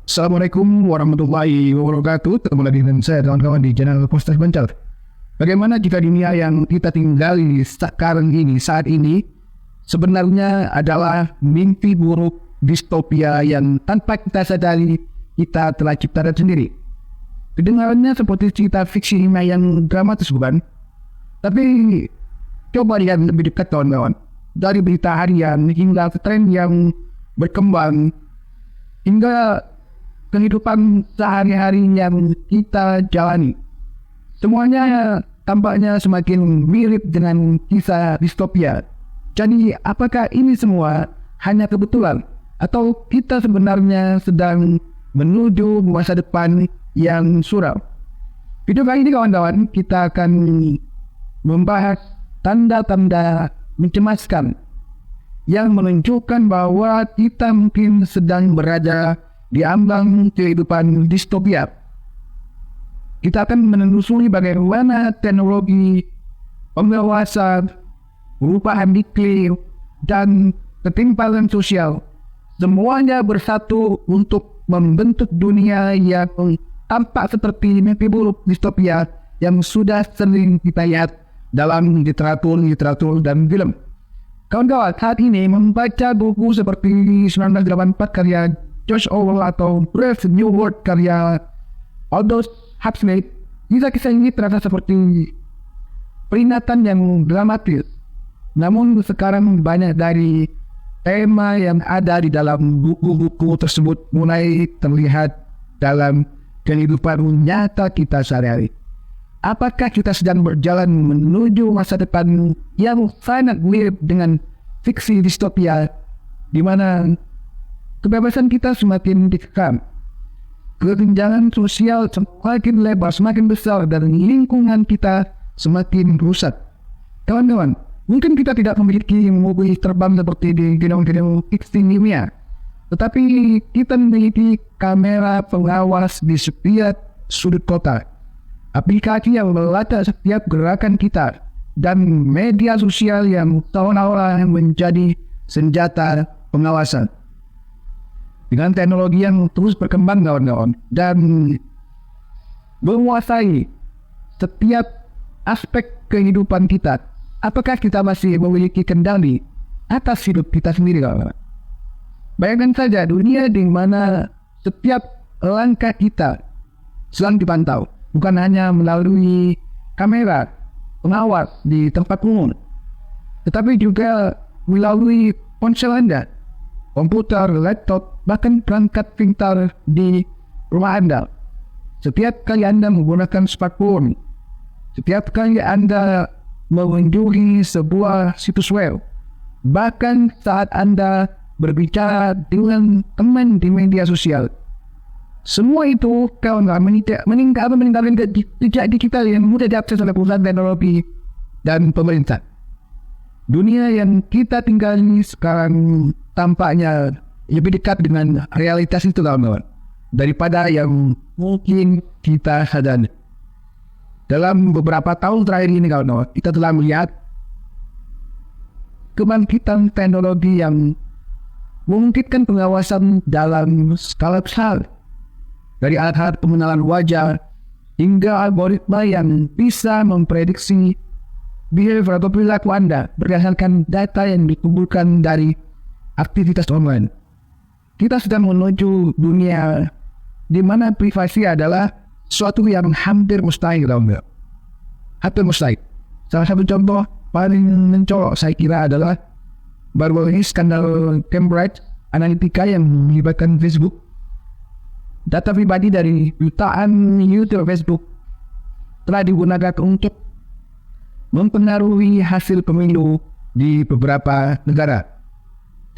Assalamualaikum warahmatullahi wabarakatuh. Ketemu lagi dengan saya kawan-kawan di channel Postas Bencal. Bagaimana jika dunia yang kita tinggali sekarang ini, saat ini, sebenarnya adalah mimpi buruk distopia yang tanpa kita sadari kita telah ciptakan sendiri. Kedengarannya seperti cerita fiksi yang dramatis, bukan? Tapi coba lihat lebih dekat, kawan-kawan. Dari berita harian hingga tren yang berkembang hingga kehidupan sehari-hari yang kita jalani, semuanya tampaknya semakin mirip dengan kisah distopia. Jadi apakah ini semua hanya kebetulan atau kita sebenarnya sedang menuju masa depan yang suram? Video kali ini, kawan-kawan, kita akan membahas tanda-tanda mencemaskan yang menunjukkan bahwa kita mungkin sedang berada di ambang kehidupan distopia. Kita akan menelusuri bagaimana teknologi, pengawasan, perubahan iklim, dan ketimpangan sosial semuanya bersatu untuk membentuk dunia yang tampak seperti mimpi buruk distopia yang sudah sering kita lihat dalam literatur dan film. Kawan-kawan, saat ini membaca buku seperti 1984 karya George Orwell atau Brave New World karya Aldous Huxley, kisah-kisah ini terasa seperti peringatan yang dramatis. Namun sekarang banyak dari tema yang ada di dalam buku-buku tersebut mulai terlihat dalam kehidupan nyata kita sehari-hari. Apakah kita sedang berjalan menuju masa depan yang sangat mirip dengan fiksi distopia, di mana kebebasan kita semakin dikekang, kesenjangan sosial semakin lebar, semakin besar, dan lingkungan kita semakin rusak? Kawan-kawan, mungkin kita tidak memiliki mobil terbang seperti di film-film fiksi dunia, tetapi kita memiliki kamera pengawas di setiap sudut kota, aplikasi yang melacak setiap gerakan kita, dan media sosial yang seolah-olah menjadi senjata pengawasan. Dengan teknologi yang terus berkembang, kawan-kawan, dan menguasai setiap aspek kehidupan kita, apakah kita masih memiliki kendali atas hidup kita sendiri, kawan-kawan? Bayangkan saja dunia di mana setiap langkah kita sedang dipantau, bukan hanya melalui kamera pengawas di tempat umum, tetapi juga melalui ponsel Anda, komputer, laptop, bahkan perangkat pintar di rumah Anda. Setiap kali Anda menggunakan smartphone, setiap kali Anda mengunjungi sebuah situs web, bahkan saat Anda berbicara dengan teman di media sosial, semua itu kawan-kawan meninggalkan jejak digital yang mudah diakses oleh perusahaan teknologi dan pemerintah. Dunia yang kita tinggali sekarang tampaknya lebih dekat dengan realitas itu, kawan-kawan, daripada yang mungkin kita sadari. Dalam beberapa tahun terakhir ini, kawan-kawan, kita telah melihat kebangkitan teknologi yang memungkinkan pengawasan dalam skala besar, dari alat-alat pengenalan wajah hingga algoritma yang bisa memprediksi behavior atau perilaku Anda berdasarkan data yang dikumpulkan dari aktivitas online. Kita sedang menuju dunia di mana privasi adalah suatu yang hampir mustahil, kawan-kawan. Hampir mustahil. Salah satu contoh paling mencolok saya kira adalah baru ini skandal Cambridge Analytica yang melibatkan Facebook. Data pribadi dari jutaan user Facebook telah digunakan untuk mempengaruhi hasil pemilu di beberapa negara,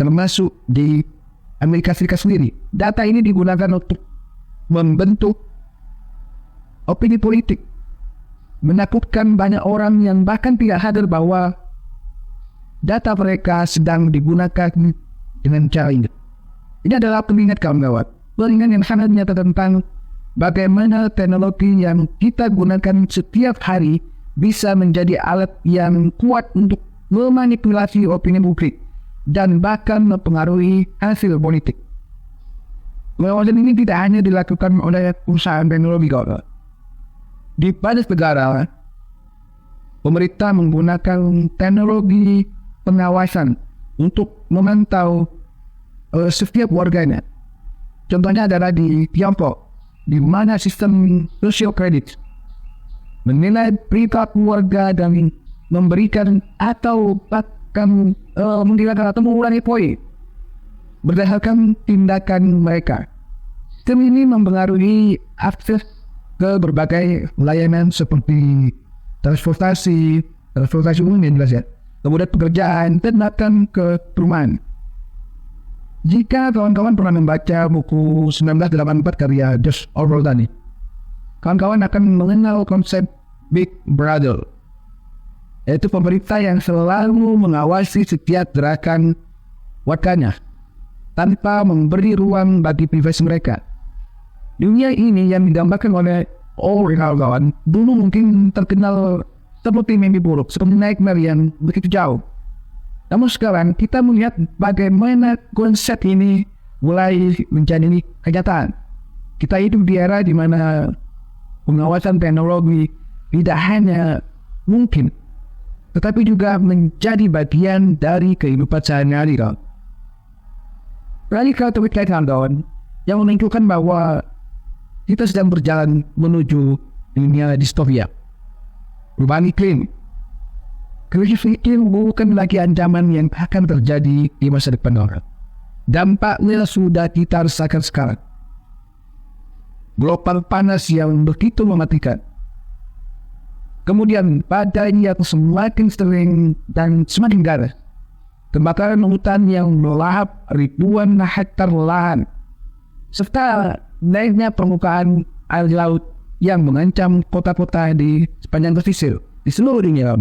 termasuk di Amerika Serikat sendiri. Data ini digunakan untuk membentuk opini politik, menakutkan banyak orang yang bahkan tidak sadar bahwa data mereka sedang digunakan dengan cara ini. Ini adalah pengingat, kawan-kawan, pengingat yang sangat nyata tentang bagaimana teknologi yang kita gunakan setiap hari bisa menjadi alat yang kuat untuk memanipulasi opini publik dan bahkan mempengaruhi hasil politik. Pengawasan ini tidak hanya dilakukan oleh perusahaan teknologi kawan. Di banyak negara, pemerintah menggunakan teknologi pengawasan untuk memantau setiap warganya. Contohnya adalah di Tiongkok, di mana sistem social credit menilai perilaku warga dan memberikan atau bahkan menghilangkan atau mengurangi poin berdasarkan tindakan mereka. Sistem ini mempengaruhi akses ke berbagai layanan seperti transportasi umum yang jelas ya, kemudian pekerjaan dan bahkan ke perumahan. Jika kawan-kawan pernah membaca buku 1984 karya George Orwell tadi, kawan-kawan akan mengenal konsep Big Brother, yaitu pemerintah yang selalu mengawasi setiap gerakan warganya tanpa memberi ruang bagi privasi mereka. Dunia ini yang digambarkan oleh Orwell kawan-kawan dulu mungkin terkenal seperti mimpi buruk, seperti nightmare yang begitu jauh. Namun sekarang kita melihat bagaimana konsep ini mulai menjadi kenyataan. Kita hidup di era di mana pengawasan teknologi tidak hanya mungkin, tetapi juga menjadi bagian dari kehidupan sehari-hari. Radikal kawan, yang menunjukkan bahwa kita sedang berjalan menuju dunia distopia. Perubahan iklim. Krisis iklim bukan lagi ancaman yang akan terjadi di masa depan orang. Dampaknya sudah kita rasakan sekarang. Gelombang panas yang begitu mematikan. Kemudian badai yang semakin sering dan semakin ganas. Kebakaran hutan yang melahap ribuan hektar lahan. Serta naiknya permukaan air laut yang mengancam kota-kota di sepanjang pesisir di seluruh dunia.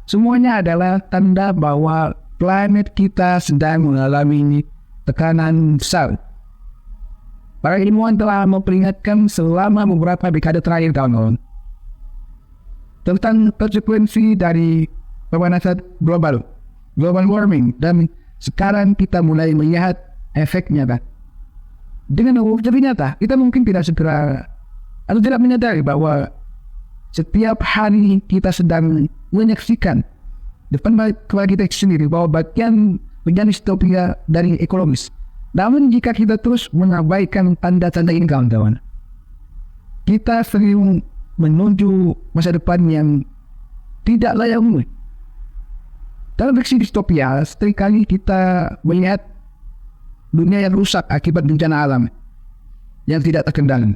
Semuanya adalah tanda bahwa planet kita sedang mengalami tekanan besar. Para ilmuwan telah memperingatkan selama beberapa dekade terakhir kawan-kawan tentang konsekuensi dari pemanasan global warming, dan sekarang kita mulai melihat efeknya kan. Dengan jadi nyata, kita mungkin tidak segera atau tidak menyadari bahwa setiap hari kita sedang menyaksikan depan kepala kita sendiri bahwa bagian menjadi distopia dari ekologis. Namun jika kita terus mengabaikan tanda-tanda ini kawan-kawan, kita sering menuju masa depan yang tidak layak huni. Dalam fiksi distopia, seringkali kita melihat dunia yang rusak akibat bencana alam yang tidak terkendali.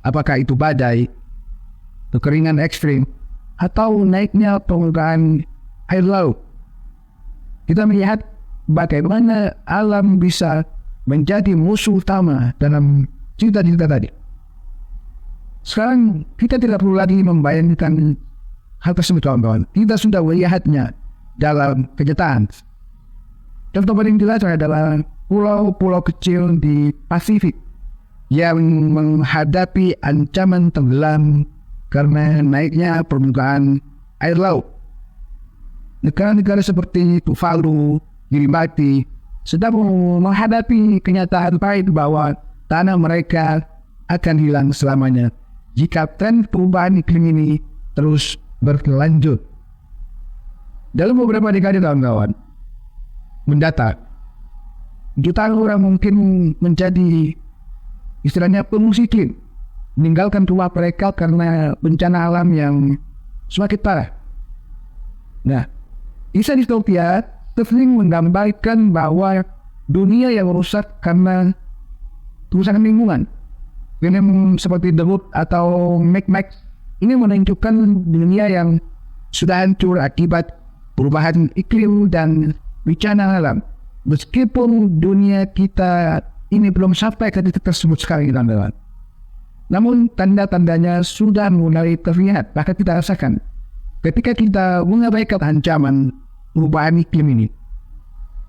Apakah itu badai, kekeringan ekstrim, atau naiknya permukaan air laut. Kita melihat bagaimana alam bisa menjadi musuh utama dalam cerita-cerita tadi. Sekarang kita tidak perlu lagi membayangkan hal tersebut kawan-kawan. Kita sudah melihatnya dalam kenyataan. Contoh paling jelas adalah pulau-pulau kecil di Pasifik yang menghadapi ancaman tenggelam karena naiknya permukaan air laut. Negara-negara seperti Tuvalu, Kiribati sedang menghadapi kenyataan pahit bahwa tanah mereka akan hilang selamanya jika tren perubahan iklim ini terus berlanjut. Dalam beberapa dekade kawan-kawan mendatang, jutaan orang mungkin menjadi istilahnya pengungsi iklim, meninggalkan rumah mereka karena bencana alam yang semakin parah. Nah, kisah distopia sering menggambarkan bahwa dunia yang rusak karena kerusakan lingkungan. Film seperti The Hood atau Mad Max ini menunjukkan dunia yang sudah hancur akibat perubahan iklim dan bencana alam. Meskipun dunia kita ini belum sampai ke titik tersebut sekarang, teman-teman. Namun tanda-tandanya sudah mulai terlihat, bahkan kita rasakan ketika kita mengabaikan ancaman perubahan iklim ini.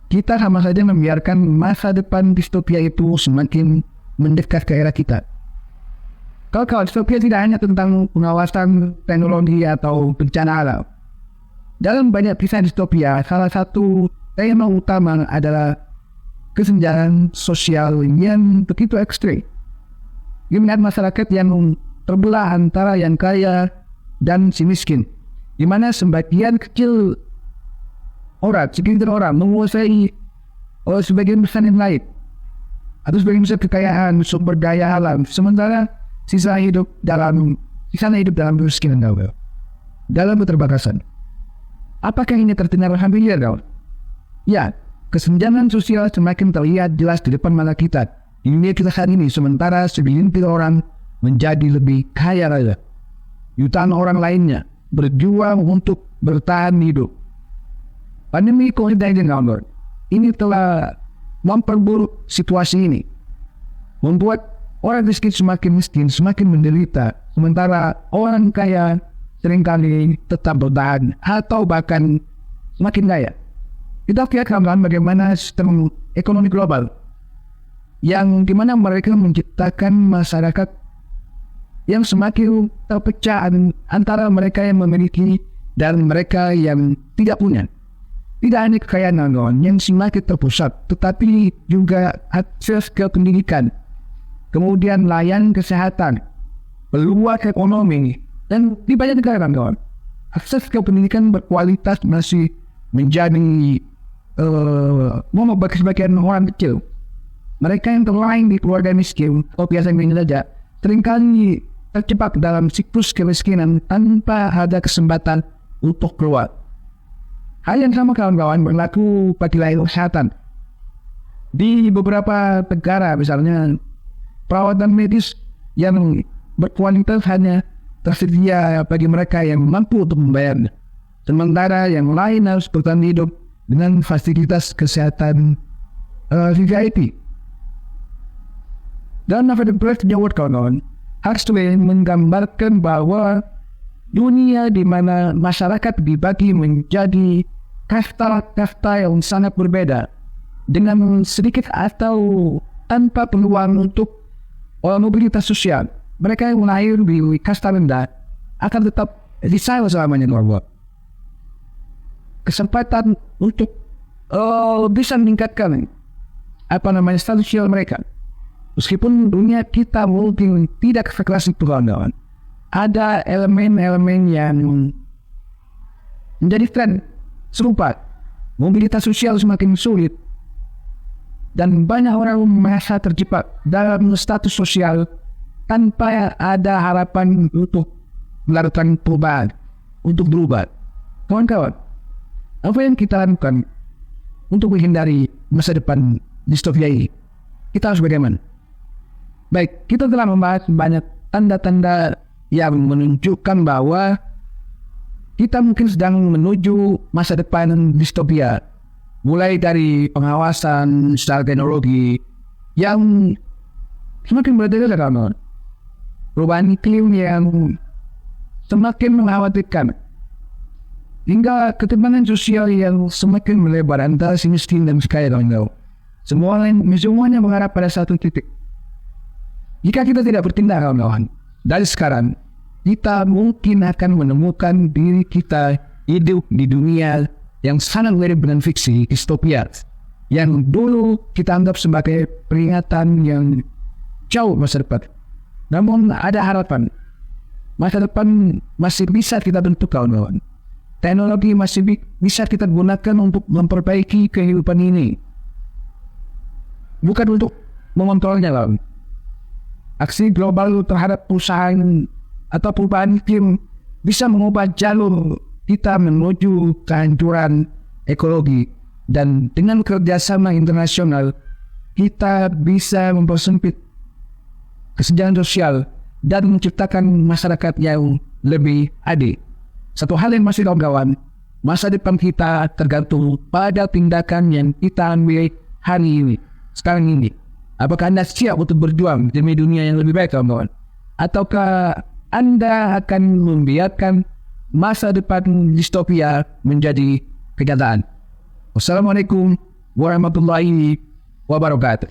Kita sama saja membiarkan masa depan distopia itu semakin mendekat ke era kita. Kalau distopia tidak hanya tentang pengawasan teknologi atau bencana alam. Dalam banyak kisah distopia, salah satu tema utama adalah kesenjangan sosial yang begitu ekstrim. Kita melihat masyarakat yang terbelah antara yang kaya dan si miskin, di mana sebagian kecil orang, segelintir orang menguasai sebagian besar yang lain, atau sebagian besar kekayaan, sumber daya alam, sementara sisanya hidup dalam kemiskinan, dalam keterbatasan. Apakah ini terdengar familiar, kawan? Ya, kesenjangan sosial semakin terlihat jelas di depan mata kita. Ini kita saat ini, sementara segelintir orang menjadi lebih kaya raya. Jutaan orang lainnya berjuang untuk bertahan hidup. Pandemi COVID-19, kawan, ini telah memperburuk situasi ini, membuat orang miskin, semakin menderita, sementara orang kaya seringkali tetap bertahan atau bahkan semakin kaya. Kita lihat kawan-kawan bagaimana sistem ekonomi global yang dimana mereka menciptakan masyarakat yang semakin terpecah antara mereka yang memiliki dan mereka yang tidak punya. Tidak hanya kekayaan kawan yang semakin terpusat, tetapi juga akses ke pendidikan, kemudian layanan kesehatan, peluang ekonomi, dan di banyak negara kawan, akses ke pendidikan berkualitas masih menjadi bagi sebagian orang kecil. Mereka yang terlahir di keluarga miskin, atau biasa ini saja, seringkali terjebak dalam siklus kemiskinan tanpa ada kesempatan untuk keluar. Hal yang sama kawan-kawan berlaku bagi layanan kesehatan. Di beberapa negara misalnya, perawatan medis yang berkualitas hanya tersedia bagi mereka yang mampu untuk membayarnya. Sementara yang lain harus bertahan hidup dengan fasilitas kesehatan VIP. Dan Novel Breath Award kawan-kawan, Huxley menggambarkan bahwa dunia di mana masyarakat dibagi menjadi kasta-kasta yang sangat berbeda, dengan sedikit atau tanpa peluang untuk mobilitas sosial. Mereka yang lahir di kasta rendah akan tetap disayang selamanya, kawan-kawan. Kesempatan untuk bisa meningkatkan status sosial mereka. Meskipun dunia kita mungkin tidak sekelas itu, kawan-kawan, ada elemen-elemen yang menjadi tren serupa. Mobilitas sosial semakin sulit dan banyak orang merasa terjebak dalam status sosial tanpa ada harapan untuk melakukan perubahan, untuk berubah. Kawan-kawan, apa yang kita lakukan untuk menghindari masa depan distopia ini? Kita harus bagaimana? Baik, kita telah membahas banyak tanda-tanda yang menunjukkan bahwa kita mungkin sedang menuju masa depan distopia. Mulai dari pengawasan secara teknologi yang semakin berbeda, kawan. Perubahan iklim yang semakin mengkhawatirkan, hingga ketimpangan sosial yang semakin melebar antara si miskin dan si kaya, kawan. Semuanya mengarah pada satu titik. Jika kita tidak bertindak, kawan-kawan, dari sekarang kita mungkin akan menemukan diri kita hidup di dunia yang sangat mirip dengan fiksi distopia yang dulu kita anggap sebagai peringatan yang jauh masa depan. Namun ada harapan. Masa depan masih bisa kita bentuk, kawan-kawan. Teknologi masih bisa kita gunakan untuk memperbaiki kehidupan ini, bukan untuk mengontrolnya, kawan. Aksi global terhadap perusahaan atau perubahan iklim bisa mengubah jalur kita menuju kehancuran ekologi, dan dengan kerjasama internasional kita bisa mempersempit kesenjangan sosial dan menciptakan masyarakat yang lebih adil. Satu hal yang masih, kawan-kawan, masa depan kita tergantung pada tindakan yang kita ambil hari ini, sekarang ini. Apakah Anda siap untuk berjuang demi dunia yang lebih baik, kawan-kawan? Ataukah Anda akan membiarkan masa depan distopia menjadi kenyataan? Wassalamualaikum warahmatullahi wabarakatuh.